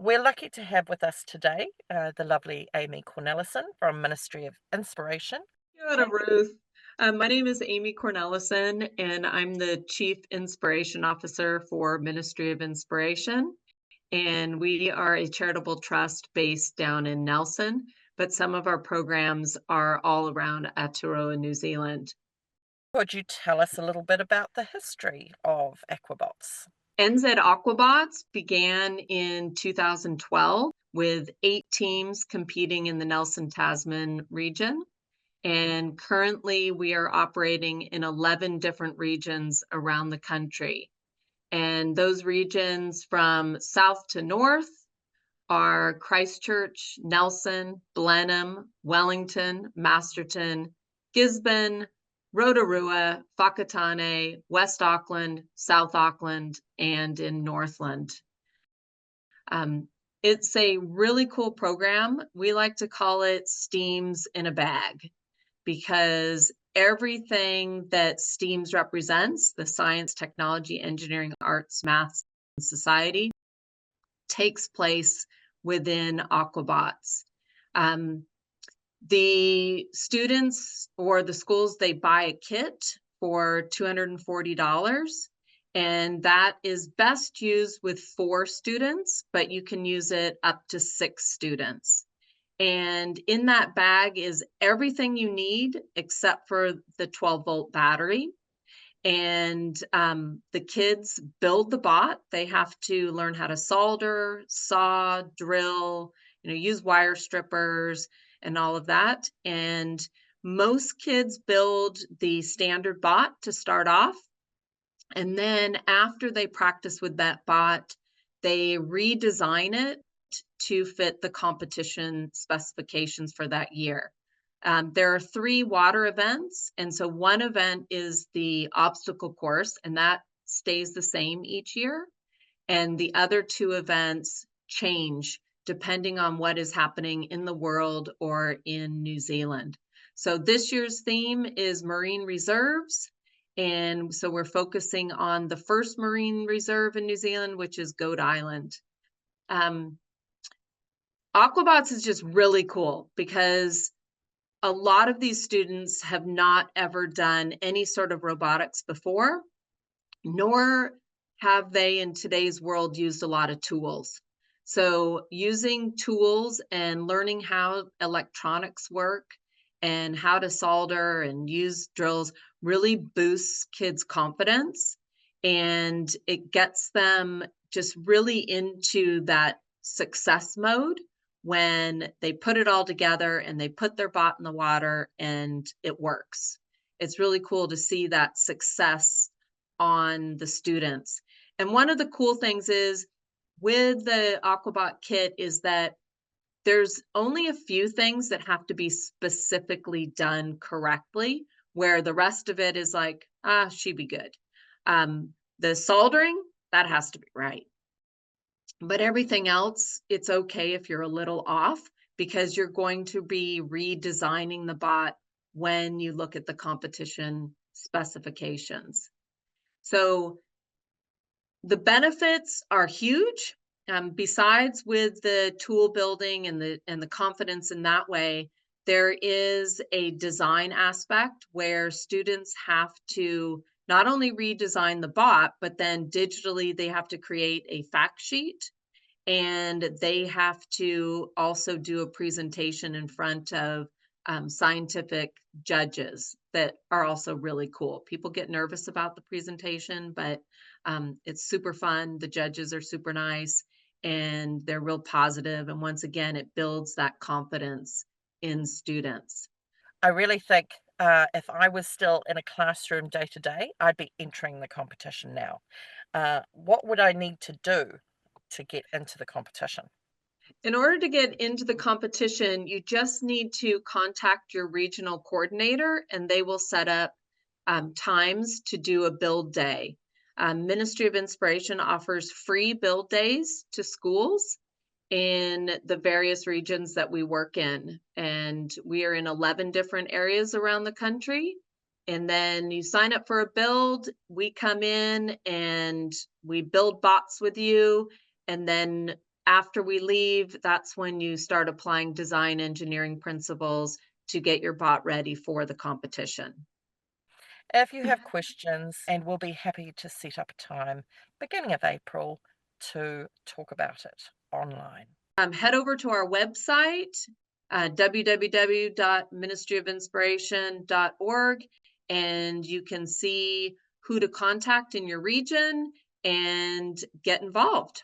We're lucky to have with us today the lovely Amy Cornelisen from Ministry of Inspiration. Kia Ruth. My name is Amy Cornelisen, and I'm the Chief Inspiration Officer for Ministry of Inspiration. And we are a charitable trust based down in Nelson, but some of our programs are all around Aotearoa, New Zealand. Could you tell us a little bit about the history of Aquabots? NZ Aquabots began in 2012 with 8 teams competing in the Nelson Tasman region. And currently, we are operating in 11 different regions around the country. And those regions from south to north are Christchurch, Nelson, Blenheim, Wellington, Masterton, Gisborne, Rotorua, Whakatane, West Auckland, South Auckland, and in Northland. It's a really cool program. We like to call it STEAMs in a bag, because everything that STEAMs represents, the science, technology, engineering, arts, maths, and society, takes place within Aquabots. The students or the schools, they buy a kit for $240, and that is best used with 4 students, but you can use it up to 6 students. And in that bag is everything you need except for the 12-volt battery. And the kids build the bot. They have to learn how to solder, saw, drill, use wire strippers and all of that. And most kids build the standard bot to start off. And then after they practice with that bot, they redesign it to fit the competition specifications for that year. There are 3 water events, and so one event is the obstacle course, and that stays the same each year. And the other 2 events change depending on what is happening in the world or in New Zealand. So this year's theme is marine reserves. And so we're focusing on the first marine reserve in New Zealand, which is Goat Island. Aquabots is just really cool because a lot of these students have not ever done any sort of robotics before, nor have they in today's world used a lot of tools. So using tools and learning how electronics work and how to solder and use drills really boosts kids' confidence, and it gets them just really into that success mode when they put it all together and they put their bot in the water and it works. It's really cool to see that success on the students. And one of the cool things is with the Aquabot kit is that there's only a few things that have to be specifically done correctly, where the rest of it is like, she'd be good. The soldering, that has to be right. But everything else, it's okay if you're a little off, because you're going to be redesigning the bot when you look at the competition specifications. So the benefits are huge. Besides with the tool building and the confidence in that way, there is a design aspect where students have to not only redesign the bot, but then digitally they have to create a fact sheet, and they have to also do a presentation in front of scientific judges that are also really cool. People get nervous about the presentation, but it's super fun. The judges are super nice and they're real positive. And once again, it builds that confidence in students. I really think if I was still in a classroom day to day, I'd be entering the competition now. What would I need to do to get into the competition? In order to get into the competition, you just need to contact your regional coordinator and they will set up times to do a build day. Ministry of Inspiration offers free build days to schools in the various regions that we work in. And we are in 11 different areas around the country. And then you sign up for a build, we come in and we build bots with you. And then After we leave, that's when you start applying design engineering principles to get your bot ready for the competition. If you have questions, and we'll be happy to set up a time beginning of April to talk about it online. Head over to our website, www.ministryofinspiration.org, and you can see who to contact in your region and get involved.